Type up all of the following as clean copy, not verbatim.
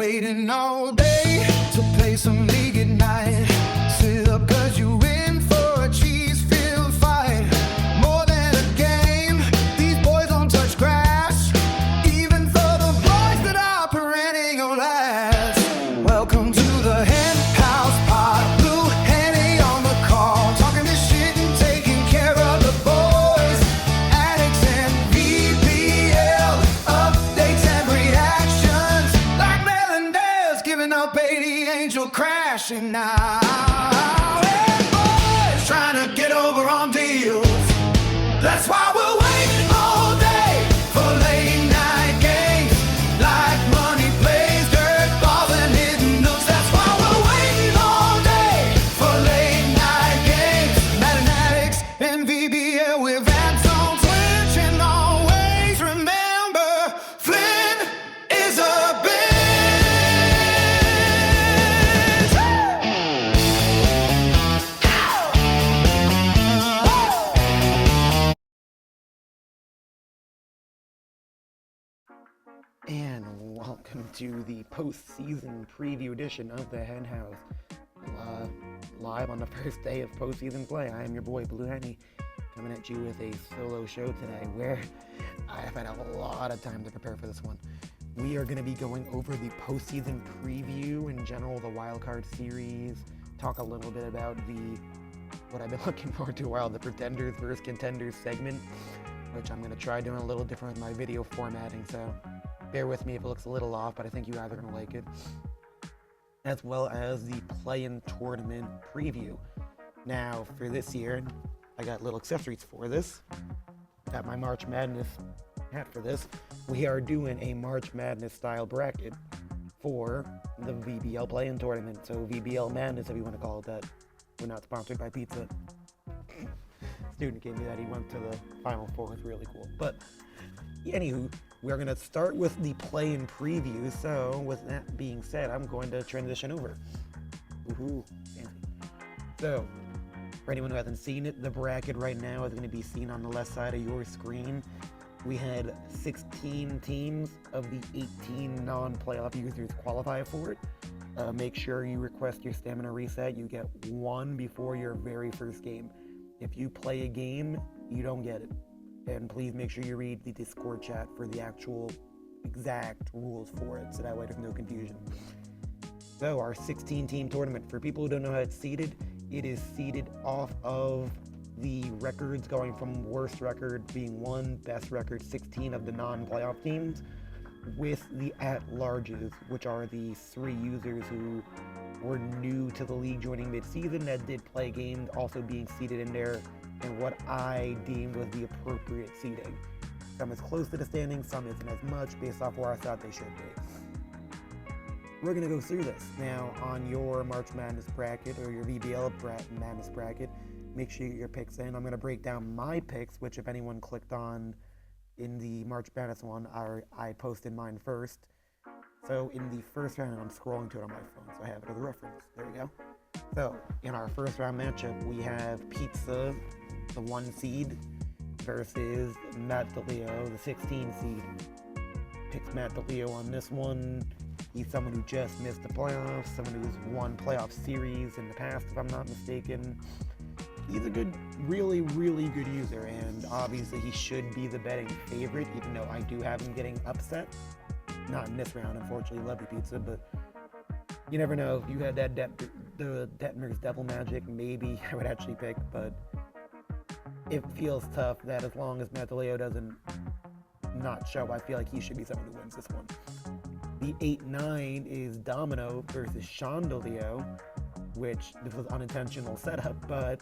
Waiting all day to play some league at night. Sit up cause you in for a cheese-filled fight. More than a game, these boys don't touch grass. Even for the boys that are perennial lads. Welcome to the HenHouse pod. Blue Henny on the call. Talking this shit and taking care of the boys. Addicts and VPL. Updates and reactions. Like Melendez giving up 80 Angel crashing now. Hey boys, trying to get over on deals. That's why we're waiting all day for late night games. Like money plays, dirt balls and hidden nooks. That's why we're waiting all day for late night games. Mathematics and VBL with ads on Twitch. And always remember, Flynn is a bitch. And welcome to the postseason preview edition of the HenHouse. Live on the first day of postseason play. I am your boy Blue Henny, coming at you with a solo show today where I have had a lot of time to prepare for this one. We are going to be going over the postseason preview in general, the wildcard series, talk a little bit about what I've been looking forward to a while, the pretenders versus contenders segment, which I'm going to try doing a little different with my video formatting, so bear with me if it looks a little off, but I think you guys are going to like it. As well as the play-in tournament preview. Now, for this year, I got little accessories for this. Got my March Madness hat for this. We are doing a March Madness style bracket for the VBL play-in tournament. So VBL Madness, if you want to call it that. We're not sponsored by pizza. Student gave me that. He went to the Final Four. It's really cool. But anywho, we're going to start with the play-in preview. So with that being said, I'm going to transition over. Woohoo. So, for anyone who hasn't seen it, the bracket right now is going to be seen on the left side of your screen. We had 16 teams of the 18 non-playoff users qualify for it. Make sure you request your stamina reset. You get one before your very first game. If you play a game, you don't get it. And please make sure you read the Discord chat for the actual exact rules for it, so that way there's no confusion. So our 16-team tournament, for people who don't know how it's seeded, it is seeded off of the records going from worst record being 1, best record 16 of the non-playoff teams, with the at-larges, which are the 3 users who were new to the league joining mid-season that did play games, also being seeded in there in what I deemed was the appropriate seeding. Some is close to the standings, some isn't as much, based off where I thought they should be. We're going to go through this. Now, on your March Madness bracket, or your VBL Madness bracket, make sure you get your picks in. I'm going to break down my picks, which if anyone clicked on in the March Madness one, I posted mine first. So in the first round, I'm scrolling to it on my phone, so I have it as a reference. There we go. So in our first round matchup, we have Pizza, the 1 seed, versus Matt DeLeo, the 16 seed. Picks Matt DeLeo on this one. He's someone who just missed the playoffs, someone who's won playoff series in the past, if I'm not mistaken. He's a good, really, really good user, and obviously he should be the betting favorite, even though I do have him getting upset. Not in this round, unfortunately. Love you, Pizza, but you never know. If you had that the Detmer's Devil Magic, maybe I would actually pick, but it feels tough that as long as Mataleo doesn't not show, I feel like he should be someone who wins this one. The 8-9 is Domino versus Sean DeLeo, which this was unintentional setup, but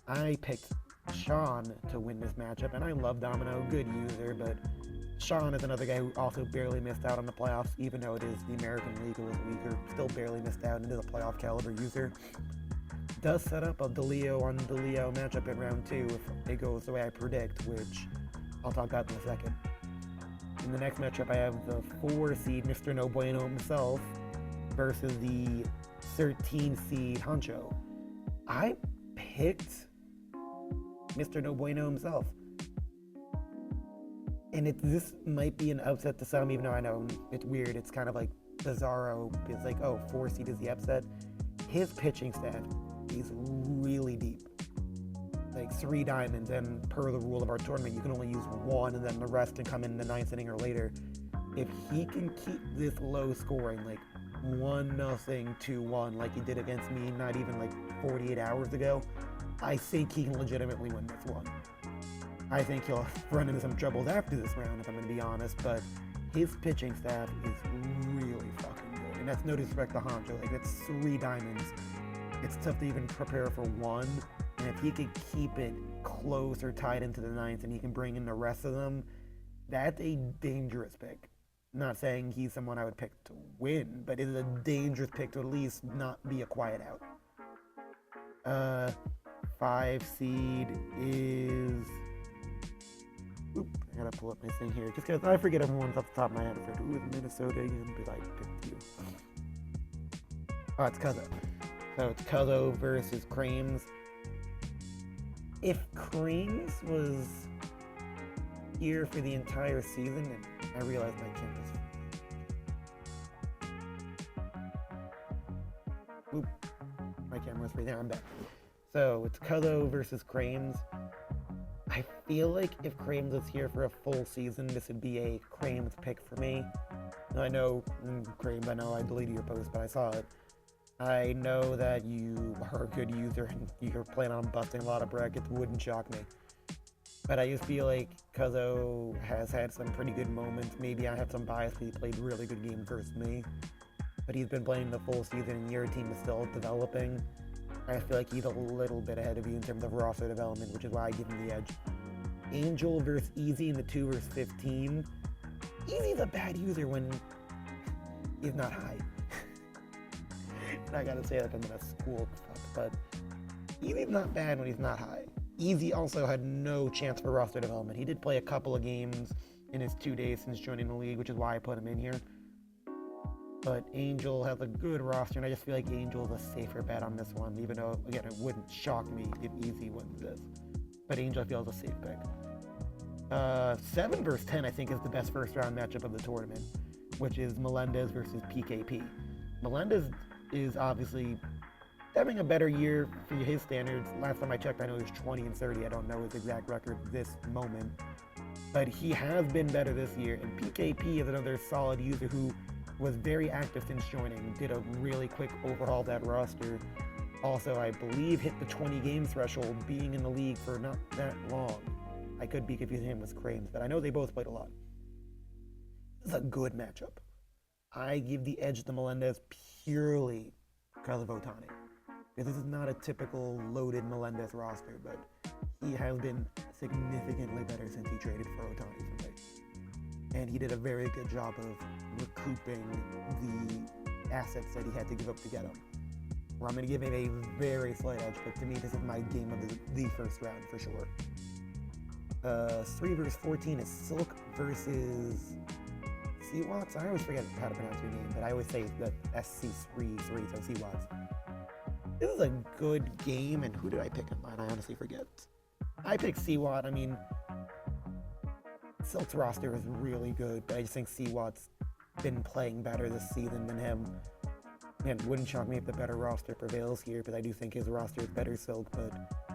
I picked Sean to win this matchup, and I love Domino, good user, but Sean is another guy who also barely missed out on the playoffs, even though it is the American League, who was weaker, still barely missed out, and is a playoff caliber user. Does set up a DeLeo on DeLeo matchup in round 2 if it goes the way I predict, which I'll talk about in a second. In the next matchup, I have the 4 seed Mr. No Bueno himself versus the 13 seed Honcho. I picked Mr. No Bueno himself. And this might be an upset to some, even though I know it's weird. It's kind of like bizarro, it's like, oh, 4 seed is the upset. His pitching staff is really deep. Like 3 diamonds, and per the rule of our tournament, you can only use 1, and then the rest can come in the 9th inning or later. If he can keep this low scoring, like 1-0, 2-1, like he did against me not even like 48 hours ago, I think he can legitimately win this one. I think he'll run into some troubles after this round, if I'm going to be honest, but his pitching staff is really fucking good. And that's no disrespect to Honcho. Like, that's 3 diamonds. It's tough to even prepare for 1. And if he could keep it close or tied into the 9th and he can bring in the rest of them, that's a dangerous pick. Not saying he's someone I would pick to win, but it's a dangerous pick to at least not be a quiet out. 5 seed is... Oop, I gotta pull up my thing here. Just because I forget everyone's off the top of my head. I forget who is Minnesota again, but I picked you. Oh, it's Cuzzo. So it's Cuzzo versus Crames. If Crames was here for the entire season, and I realize my camera's... Oop, my camera's right there, I'm back. So it's Cuzzo versus Crames. I feel like if Crames was here for a full season, this would be a Crames pick for me. I know, Crames, I know I deleted your post, but I saw it. I know that you are a good user and you're planning on busting a lot of brackets, wouldn't shock me. But I just feel like Cuzzo has had some pretty good moments. Maybe I have some bias because he played really good games versus me. But he's been playing the full season and your team is still developing. I feel like he's a little bit ahead of you in terms of roster development, which is why I give him the edge. Angel versus Easy in the 2 versus 15. Easy's a bad user when he's not high. And I gotta say that I'm in a school fuck, but Easy's not bad when he's not high. Easy also had no chance for roster development. He did play a couple of games in his 2 days since joining the league, which is why I put him in here. But Angel has a good roster, and I just feel like Angel is a safer bet on this one, even though, again, it wouldn't shock me if Easy wins this. But Angel, I feel, is a safe pick. 7 versus 10, I think, is the best first-round matchup of the tournament, which is Melendez versus PKP. Melendez is obviously having a better year for his standards. Last time I checked, I know he was 20-30. I don't know his exact record this moment. But he has been better this year, and PKP is another solid user who was very active since joining, did a really quick overhaul of that roster. Also, I believe hit the 20-game threshold, being in the league for not that long. I could be confusing him with Crames, but I know they both played a lot. This is a good matchup. I give the edge to Melendez purely because of Ohtani. Because this is not a typical loaded Melendez roster, but he has been significantly better since he traded for Ohtani for me. And he did a very good job of recouping the assets that he had to give up to get him. Well, I'm going to give him a very slight edge, but to me, this is my game of the first round for sure. 3 versus 14 is Silk versus Seawatts. I always forget how to pronounce your name, but I always say the SC3, so Seawatts. This is a good game, and who did I pick in mine? I honestly forget. I picked Seawatt. I mean, Silk's roster is really good, but I just think Seawatt's been playing better this season than him. And it wouldn't shock me if the better roster prevails here, because I do think his roster is better Silk, but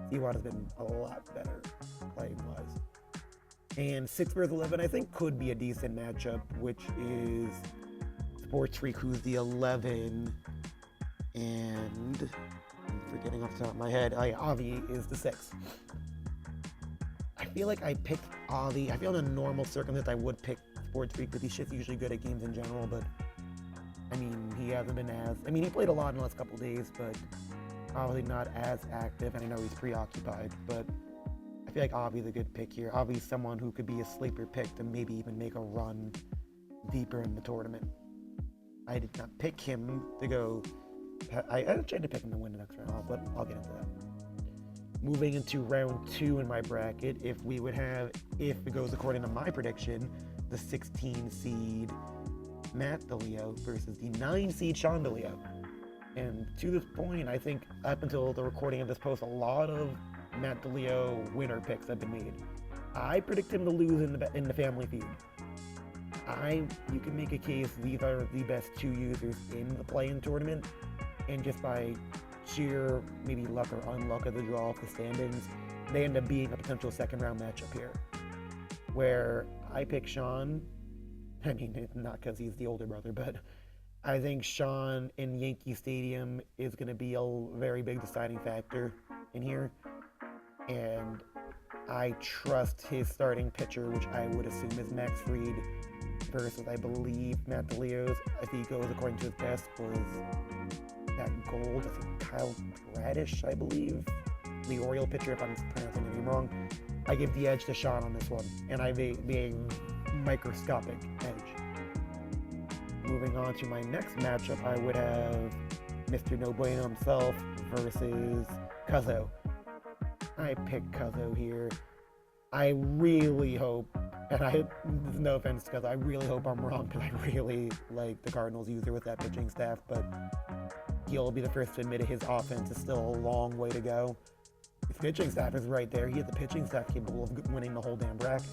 Seawatt has been a lot better playing-wise. And 6 versus 11, I think, could be a decent matchup, which is Sports Freak, who's the 11, and I'm forgetting off the top of my head, Avi is the 6. I feel like I picked Avi. I feel in a normal circumstance I would pick Sports Freak because he's just usually good at games in general, but I mean, he hasn't been as... I mean, he played a lot in the last couple days, but obviously not as active, and I know he's preoccupied, but I feel like Avi's a good pick here. Avi's someone who could be a sleeper pick to maybe even make a run deeper in the tournament. I did not pick him to go... I tried to pick him to win the next round, but I'll get into that. Moving into round 2 in my bracket, if it goes according to my prediction, the 16 seed Matt DeLeo versus the 9 seed Sean DeLeo. And to this point, I think up until the recording of this post, a lot of Matt DeLeo winner picks have been made. I predict him to lose in the Family Feud. You can make a case these are the best two users in the play-in tournament, and just by sheer maybe luck or unluck of the draw of the standings, they end up being a potential second round matchup here. Where I pick Sean, I mean, not because he's the older brother, but I think Sean in Yankee Stadium is going to be a very big deciding factor in here. And I trust his starting pitcher, which I would assume is Max Fried, versus, I believe, Matt DeLeo's, if he goes according to his best, was that gold. I think Kyle Bradish, I believe, the Oriole pitcher, if I'm pronouncing anything wrong. I give the edge to Sean on this one, and I have a microscopic edge. Moving on to my next matchup, I would have Mr. No Bueno himself versus Cuzzo. I pick Cuzzo here. I really hope, and no offense to Cuzzo, I really hope I'm wrong, because I really like the Cardinals user with that pitching staff, but he'll be the first to admit it, his offense is still a long way to go. His pitching staff is right there. He has the pitching staff capable of winning the whole damn bracket.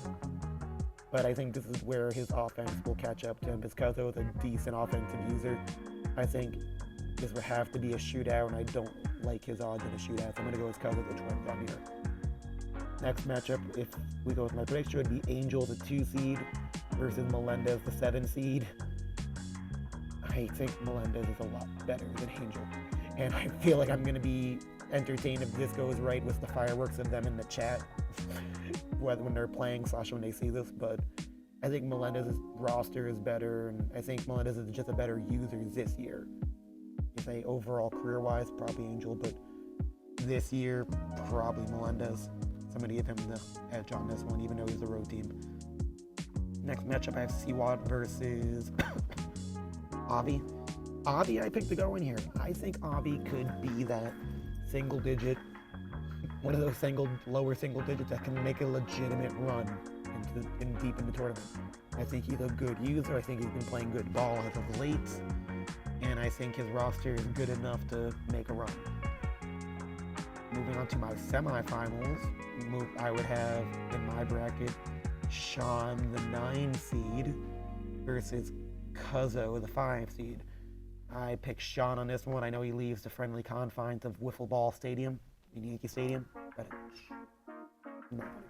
But I think this is where his offense will catch up to him, because Cuzzo is a decent offensive user. I think this would have to be a shootout, and I don't like his odds in a shootout, so I'm going to go with Cuzzo the twins on here. Next matchup, if we go with my prediction, would be Angel, the 2 seed, versus Melendez, the 7 seed. I think Melendez is a lot better than Angel, and I feel like I'm going to be entertained if this goes right with the fireworks of them in the chat, whether when they're playing / when they see this. But I think Melendez's roster is better, and I think Melendez is just a better user this year. If I overall career-wise, probably Angel, but this year, probably Melendez. So I'm going to give him the edge on this one, even though he's a road team. Next matchup, I have Seawad versus Avi. Avi, I picked to go in here. I think Avi could be that single digit, one of those lower single digits that can make a legitimate run deep in the tournament. I think he's a good user. I think he's been playing good ball as of late, and I think his roster is good enough to make a run. Moving on to my semifinals, I would have in my bracket Sean, the 9 seed, versus Cuzzo, the 5 seed. I picked Sean on this one. I know he leaves the friendly confines of Wiffle Ball Stadium in Yankee Stadium,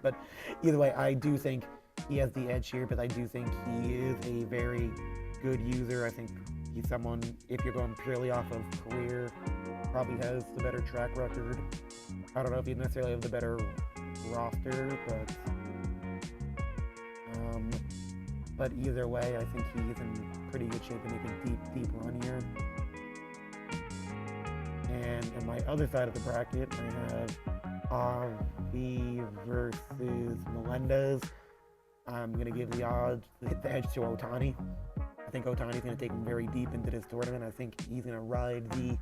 but either way, I do think he has the edge here, but I do think he is a very good user. I think he's someone, if you're going purely off of career, probably has the better track record. I don't know if he necessarily has the better roster, but either way, I think he's in pretty good shape to make a deep run here. And on my other side of the bracket, I have Avi versus Melendez. I'm going to give the edge to Ohtani. I think Ohtani's going to take him very deep into this tournament. I think he's going to ride the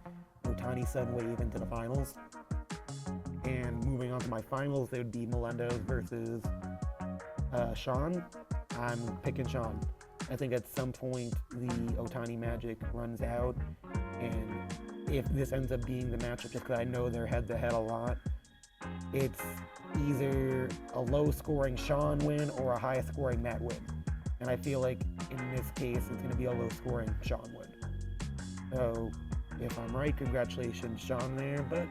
Ohtani Sun wave into the finals. And moving on to my finals, it would be Melendez versus Sean. I'm picking Sean. I think at some point the Ohtani magic runs out, and if this ends up being the matchup, just because I know they're head-to-head a lot, it's either a low-scoring Sean win or a high-scoring Matt win. And I feel like in this case, it's going to be a low-scoring Sean win. So if I'm right, congratulations, Sean, there. But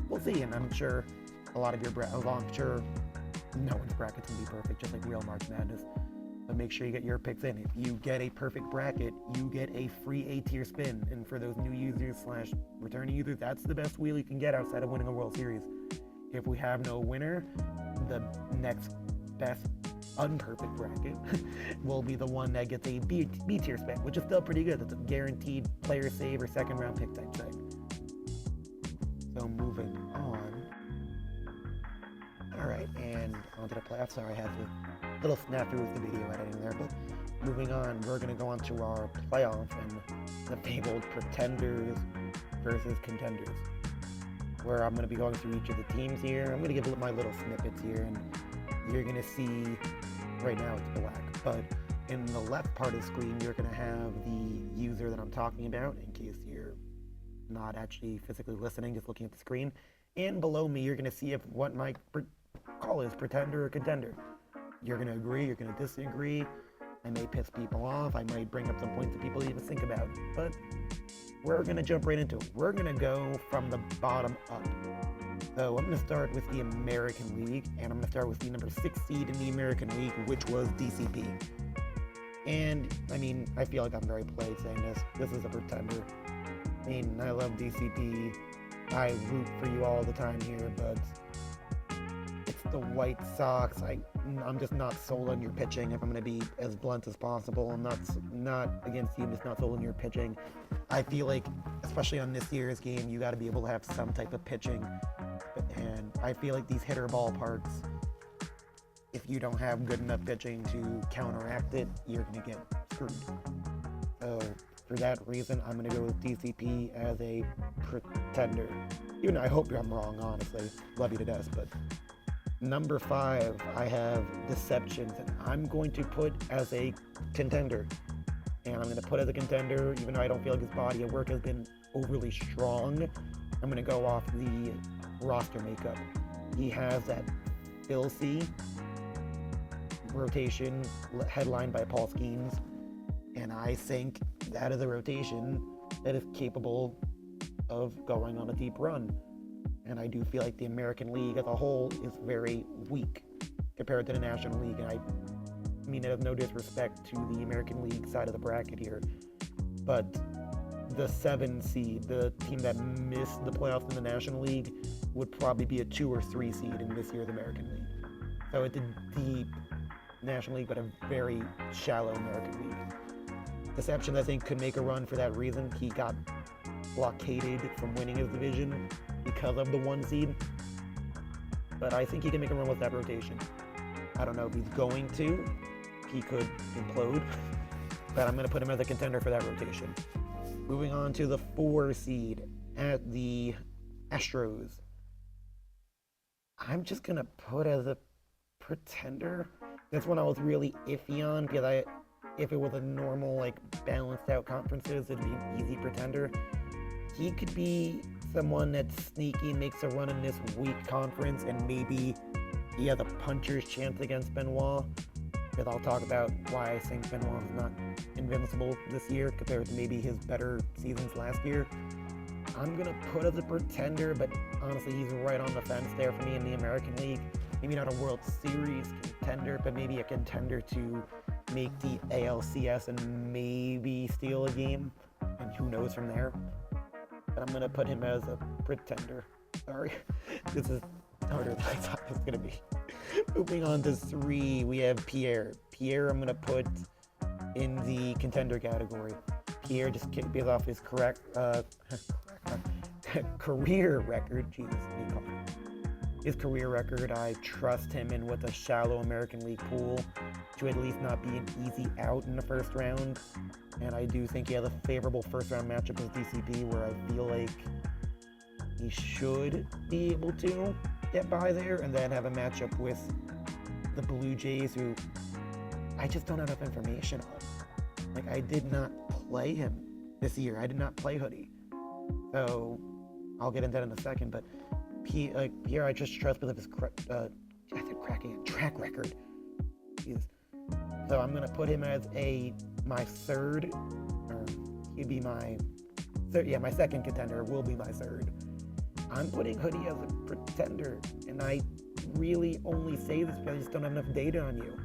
we'll see, and I'm sure a lot of your I'm sure no one's bracket's going to be perfect, just like real March Madness. But make sure you get your picks in. If you get a perfect bracket, you get a free A-tier spin. And for those new users / returning users, that's the best wheel you can get outside of winning a World Series. If we have no winner, the next best unperfect bracket will be the one that gets a B-tier spin, which is still pretty good. It's a guaranteed player save or second round pick type thing. So moving on. All right, and on to the playoffs. Sorry, I had a little snafu with the video editing there, but moving on, we're going to go on to our playoff and the fabled pretenders versus contenders, where I'm going to be going through each of the teams here. I'm going to give my little snippets here, and you're going to see, right now it's black, but in the left part of the screen, you're going to have the user that I'm talking about, in case you're not actually physically listening, just looking at the screen. And below me, you're going to see if what my call is, pretender or contender. You're going to agree, you're going to disagree. I may piss people off. I might bring up some points that people even think about. But we're going to jump right into it. We're going to go from the bottom up. So I'm going to start with the American League, and I'm going to start with the number 6 seed in the American League, which was DCP. And, I mean, I feel like I'm very polite saying this. This is a pretender. I mean, I love DCP. I root for you all the time here, but it's the White Sox. I'm just not sold on your pitching, if I'm going to be as blunt as possible. I'm not against you, I'm just not sold on your pitching. I feel like, especially on this year's game, you got to be able to have some type of pitching. And I feel like these hitter ballparks, if you don't have good enough pitching to counteract it, you're going to get screwed. So for that reason, I'm going to go with DCP as a pretender. Even though I hope I'm wrong, honestly. Love you to death, but number 5, I have Deceptions, and I'm going to put as a contender. And I'm going to put as a contender, even though I don't feel like his body of work has been overly strong. I'm going to go off the roster makeup. He has that filthy rotation headlined by Paul Skeens, and I think that is a rotation that is capable of going on a deep run. And I do feel like the American League as a whole is very weak compared to the National League. And I mean, it has no disrespect to the American League side of the bracket here, but the 7 seed, the team that missed the playoffs in the National League, would probably be a 2 or 3 seed in this year's American League. So it's a deep National League, but a very shallow American League. Deception, I think, could make a run for that reason. He got blockaded from winning his division because of the 1 seed, but I think he can make a run with that rotation. I don't know if he's going to. He could implode, but I'm going to put him as a contender for that rotation. Moving on to the 4 seed at the Astros. I'm just going to put as a pretender. This one I was really iffy on because if it was a normal, like, balanced out conferences, it'd be an easy pretender. He could be someone that's sneaky, makes a run in this weak conference, and maybe he has a puncher's chance against Benoit. Because I'll talk about why I think Benoit is not invincible this year compared to maybe his better seasons last year. I'm going to put as a pretender, but honestly, he's right on the fence there for me in the American League. Maybe not a World Series contender, but maybe a contender to make the ALCS and maybe steal a game. And who knows from there. But I'm going to put him as a pretender. Sorry. This is harder than I thought it was going to be. Moving on to 3, we have Pierre. Pierre, I'm going to put in the contender category. Pierre, just based off his career record. Jesus, what do you call it? His career record, I trust him in with a shallow American League pool to at least not be an easy out in the first round. And I do think he has a favorable first round matchup with DCP where I feel like he should be able to get by there, and then have a matchup with the Blue Jays, who I just don't have enough information on. Like, I did not play him this year. I did not play Hoodie. So I'll get into that in a second, but Pierre, I just trust because of his track record. Jeez. So I'm gonna put him as my third, or he'd be my third. Yeah, my second contender will be my third. I'm putting Hoodie as a pretender, and I really only say this because I just don't have enough data on you.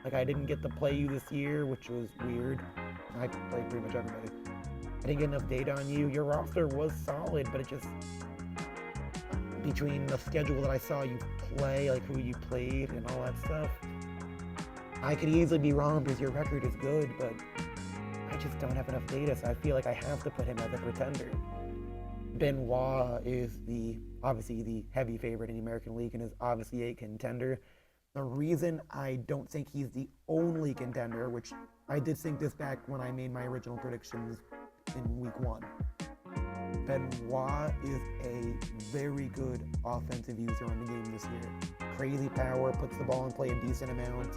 Like, I didn't get to play you this year, which was weird. I played pretty much everybody. I didn't get enough data on you. Your roster was solid, but it just, between the schedule that I saw you play, like who you played and all that stuff, I could easily be wrong because your record is good, but I just don't have enough data, so I feel like I have to put him as a pretender. Benoit is obviously the heavy favorite in the American League and is obviously a contender. The reason I don't think he's the only contender, which I did think this back when I made my original predictions in week 1. Benoit is a very good offensive user on the game this year. Crazy power, puts the ball in play a decent amount.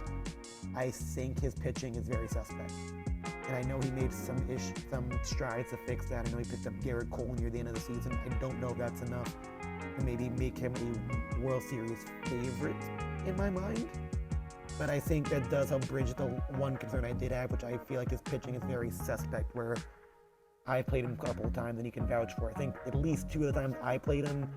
I think his pitching is very suspect. And I know he made some strides to fix that. I know he picked up Garrett Cole near the end of the season. I don't know if that's enough to maybe make him a World Series favorite in my mind. but I think that does help bridge the one concern I did have, which I feel like his pitching is very suspect, where I played him a couple of times and he can vouch for. I think at least 2 of the times I played him,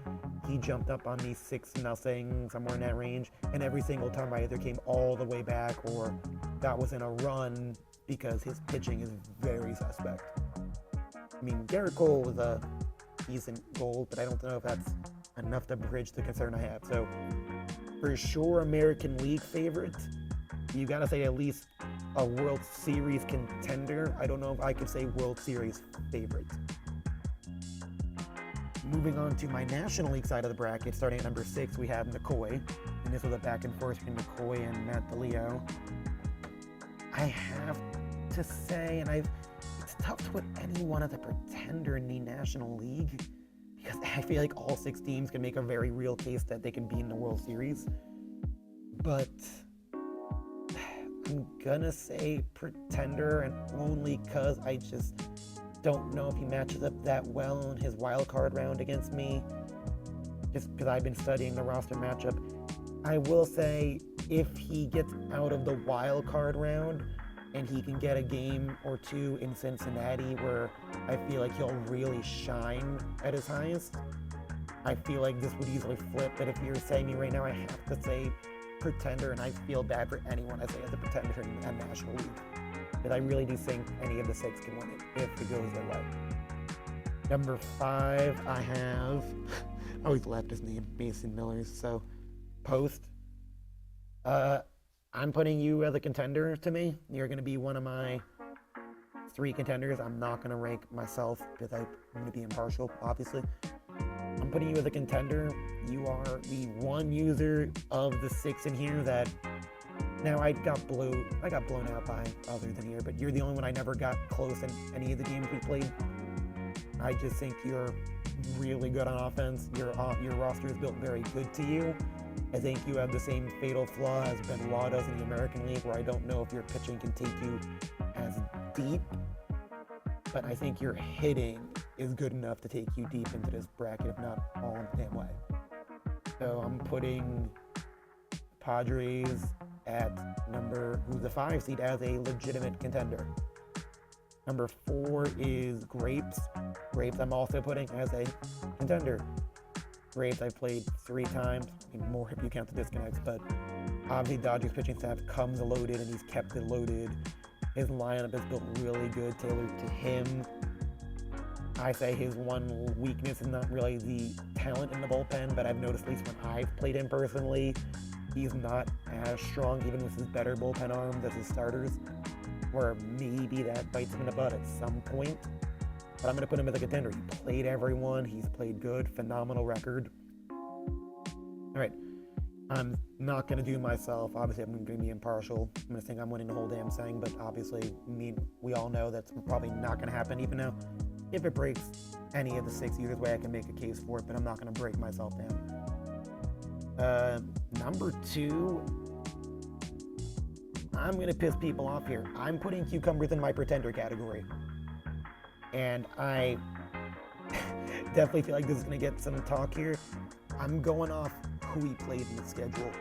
he jumped up on me 6-0, somewhere in that range, and every single time I either came all the way back or that was in a run because his pitching is very suspect. I mean, Garrett Cole was a decent goal, but I don't know if that's enough to bridge the concern I have. So, for sure, American League favorite. You gotta say at least a World Series contender. I don't know if I could say World Series favorite. Moving on to my National League side of the bracket, starting at number 6, we have McCoy. And this was a back and forth between McCoy and Matt DeLeo. I have to say, it's tough to put anyone as a pretender in the National League because I feel like all 6 teams can make a very real case that they can be in the World Series. But I'm gonna say pretender, and only because I just don't know if he matches up that well in his wild card round against me, just because I've been studying the roster matchup. I will say if he gets out of the wild card round and he can get a game or 2 in Cincinnati where I feel like he'll really shine at his highest, I feel like this would easily flip. But if you're saying me right now, I have to say pretender, and I feel bad for anyone I say as a pretender in the National League. But I really do think any of the 6 can win it if it goes their way. Number 5, I have, I always left his name, Mason Miller, so Post. I'm putting you as a contender to me. You're going to be one of my 3 contenders. I'm not going to rank myself because I'm going to be impartial, obviously. I'm putting you as a contender. You are the one user of the 6 in here that, now I got blown out by others in here, but you're the only one I never got close in any of the games we played. I just think you're really good on offense. Your roster is built very good to you. I think you have the same fatal flaw as Benoit does in the American League, where I don't know if your pitching can take you as deep, but I think your hitting is good enough to take you deep into this bracket, if not all in the same way. So I'm putting Padres at who's the 5 seed, as a legitimate contender. Number 4 is Grapes. Grapes I'm also putting as a contender. Grapes I've played 3 times, I mean, more if you count the disconnects, but obviously Dodgers pitching staff comes loaded and he's kept it loaded. His lineup is built really good, tailored to him. I say his one weakness is not really the talent in the bullpen, but I've noticed, at least when I've played him personally, he's not as strong, even with his better bullpen arms, as his starters, where maybe that bites him in the butt at some point. But I'm going to put him as a contender. He played everyone. He's played good. Phenomenal record. All right. I'm not going to do myself. Obviously, I'm going to be impartial. I'm going to think I'm winning the whole damn thing, but obviously, we all know that's probably not going to happen. Even now, if it breaks any of the 6 either way, I can make a case for it, but I'm not going to break myself down. Number 2, I'm going to piss people off here. I'm putting cucumbers in my pretender category. And I definitely feel like this is going to get some talk here. I'm going off who he played in the schedule.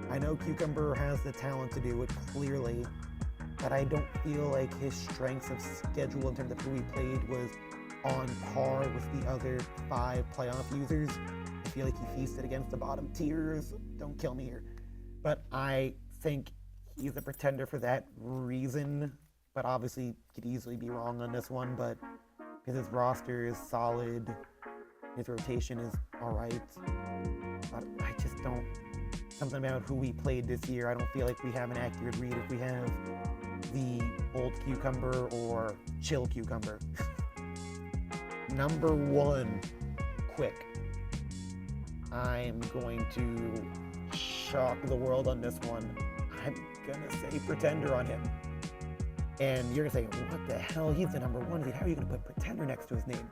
I know Cucumber has the talent to do it, clearly, but I don't feel like his strengths of schedule in terms of who he played was on par with the other 5 playoff users. I feel like he feasted against the bottom tiers. Don't kill me here. But I think he's a pretender for that reason. But obviously, could easily be wrong on this one. But because his roster is solid, his rotation is all right. But I just don't. Something about who he played this year, I don't feel like we have an accurate read if we have the old Cucumber or chill Cucumber. Number 1, quick. I'm going to shock the world on this one. I'm gonna say pretender on him. And you're gonna say, what the hell? He's the number 1 seed. How are you gonna put pretender next to his name?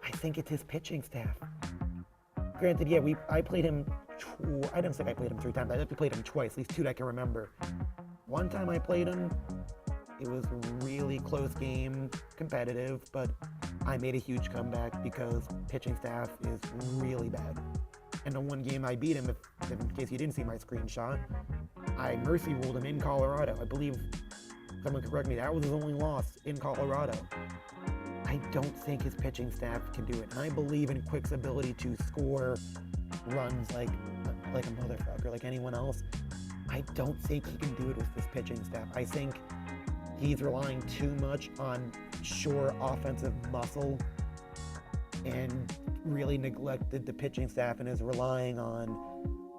I think it's his pitching staff. Granted, yeah, I played him. I don't think I played him 3 times. I think we played him twice, at least 2 that I can remember. One time I played him, it was a really close game, competitive, but I made a huge comeback because pitching staff is really bad. And the one game I beat him, in case you didn't see my screenshot, I mercy ruled him in Colorado. I believe, someone could correct me, that was his only loss in Colorado. I don't think his pitching staff can do it. And I believe in Quick's ability to score runs like a motherfucker, like anyone else. I don't think he can do it with this pitching staff. I think he's relying too much on sure offensive muscle and really neglected the pitching staff and is relying on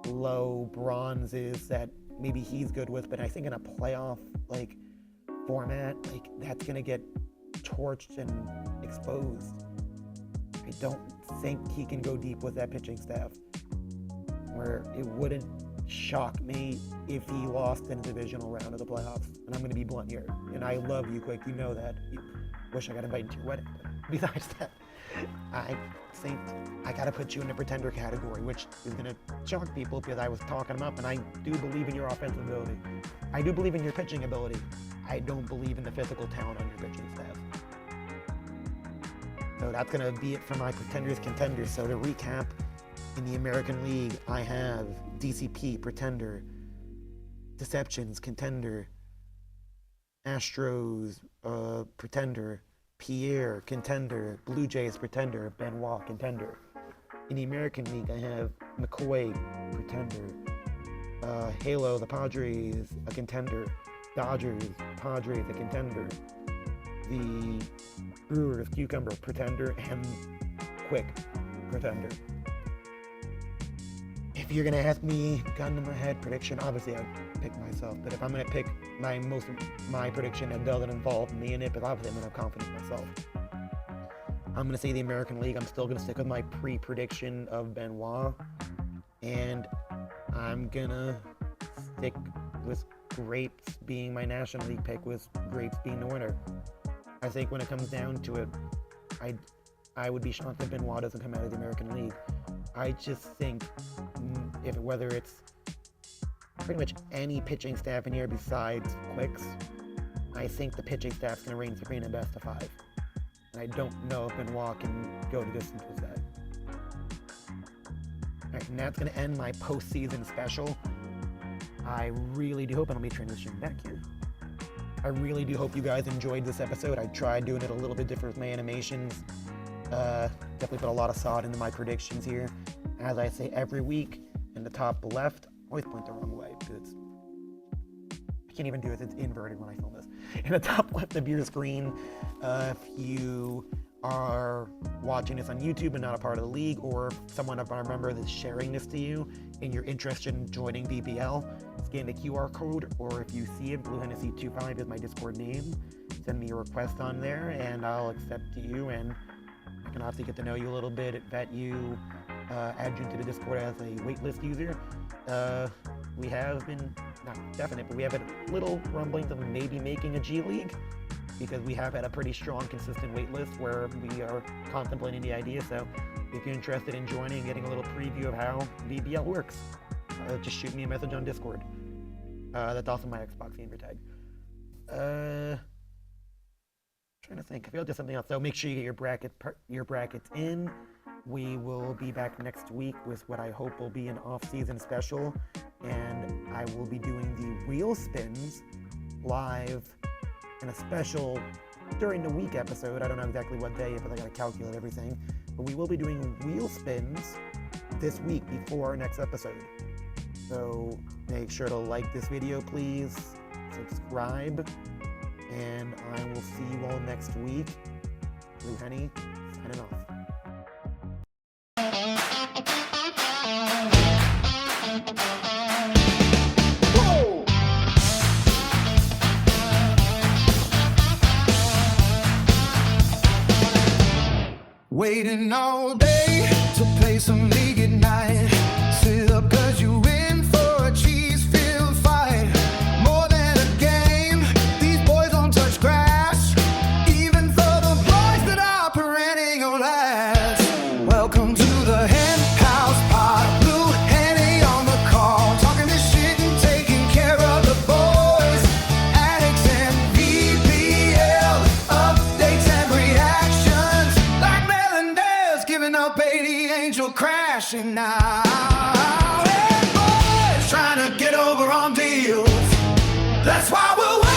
low bronzes that maybe he's good with. But I think in a playoff format, that's gonna get torched and exposed. I don't think he can go deep with that pitching staff, where it wouldn't shock me if he lost in the divisional round of the playoffs. And I'm going to be blunt here. And I love you, Quick. You know that. You wish I got invited to your wedding. But besides that, I think I got to put you in the pretender category, which is going to shock people because I was talking him up, and I do believe in your offensive ability. I do believe in your pitching ability. I don't believe in the physical talent on your pitching staff. So that's going to be it for my pretenders, contenders. So to recap, in the American League, I have DCP, pretender, Deceptions, contender, Astros, pretender, Pierre, contender, Blue Jays, pretender, Benoit, contender. In the American League, I have McCoy, pretender, Halo, the Padres, a contender, Dodgers, Padres, a contender, the Brewers, Cucumber, pretender, and Quick, pretender. If you're gonna ask me, gun to my head prediction, obviously I'd pick myself. But if I'm gonna pick my prediction that doesn't involve me in it, but obviously I'm gonna have confidence in myself. I'm gonna say the American League. I'm still gonna stick with my pre-prediction of Benoit, and I'm gonna stick with Grapes being my National League pick, with Grapes being the winner. I think when it comes down to it, I would be shocked if Benoit doesn't come out of the American League. I just think whether it's pretty much any pitching staff in here besides Quick's, I think the pitching staff's going to reign supreme in best of 5. And I don't know if Benoit can go the distance with that. Alright, and that's going to end my postseason special. I really do hope, and let me transition back here. I really do hope you guys enjoyed this episode. I tried doing it a little bit different with my animations. Definitely put a lot of thought into my predictions here. As I say every week, in the top left, I always point the wrong way because I can't even do it. It's inverted when I film this. In the top left of your screen, if you are watching this on YouTube and not a part of the league, or someone of our member that's sharing this to you and you're interested in joining BBL, scan the QR code, or if you see it, Blue Hennessy 25 is my Discord name. Send me a request on there and I'll accept you, and I can obviously get to know you a little bit, vet you, add you into the Discord as a waitlist user. We have been, not definite, but we have a little rumblings of maybe making a G League, because we have had a pretty strong, consistent waitlist where we are contemplating the idea. So if you're interested in joining and getting a little preview of how BBL works, just shoot me a message on Discord. That's also my Xbox gamer tag. Trying to think, I feel like there's something else. So make sure you get your brackets in. We will be back next week with what I hope will be an off-season special, and I will be doing the wheel spins live in a special during the week episode. I don't know exactly what day, because I gotta calculate everything, but we will be doing wheel spins this week before our next episode. So make sure to like this video, please, subscribe, and I will see you all next week. Blue Henny, signing off. Waiting all day to play some league at night. Sit up cause you in for a cheese-filled fight. More than a game, these boys don't touch grass. Even for the boys that are perennial lads. Welcome to the HenHouse pod. Blue Henny on the call. Talking this shit and taking care of the boys. Addicts and VPL updates and reactions. Like giving up 80 Angel crashing now. Hey boys, trying to get over on deals. That's why we'll